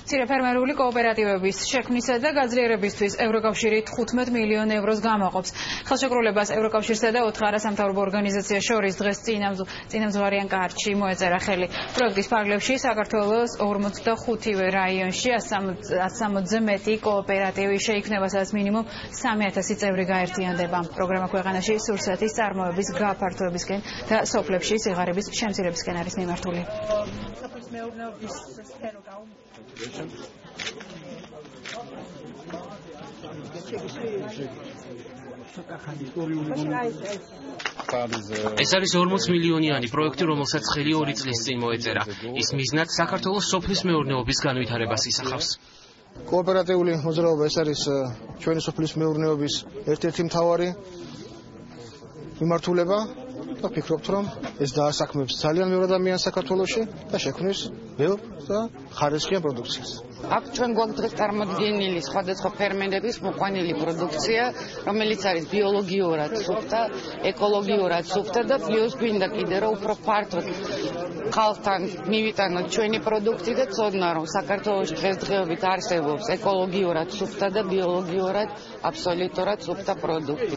მცირეფერმერული კოოპერატივების შექმნისა და გაძლიერებისთვის ევროკავშირი 15 მილიონ ევროს გამოყოფს. ხელშეკრულებას ევროკავშირსა და 4 არასამთავრობო ორგანიზაციას შორის დღეს წინამძღვარიან კარტში მოეწერა ხელი. პროექტის ფარგლებში საქართველოს 45 რაიონში 160-ზე მეტი კოოპერატივი შეიქმნება, სადაც მინიმუმ 3000 წევრი გაერთიანდება. პროგრამა ქვეყანაში სურსათის წარმოების გაფართოებისკენ და სოფლებში სიღარიბის შემცირებისკენ არის მიმართული. ეს არის 40 მილიონიანი პროექტი, რომელსაც ხელი 2 წლის წინ მოეწერა. ის მიზნად საქართველოს სოფლის მეურნეობის განვითარებას ისახავს. კოოპერატიული მოძრაობა ეს არის ჩვენი სოფლის მეურნეობის ერთ-ერთი მთავარი მიმართულება და ვფიქრობთ, რომ ეს დაასაქმებს ძალიან ბევრ ადამიანს საქართველოში და შექმნის ბევრ და ხარისხიან პროდუქციას. აქ ჩვენ გვაქვს დღეს წარმოდგენილი სხვადასხვა ფერმენტების მოყვანილი პროდუქცია, რომელიც არის ბიოლოგიურად სუფთა, ეკოლოგიურად სუფთა და პლუს გვინდა კიდე რომ უფრო ფართოდ ხალხთან მივიტანოთ ჩვენი პროდუქტი და ცოდნა რომ საქართველოში დღესდღეობით არსებობს ეკოლოგიურად სუფთა და ბიოლოგიურად აბსოლუტურად სუფთა პროდუქტი.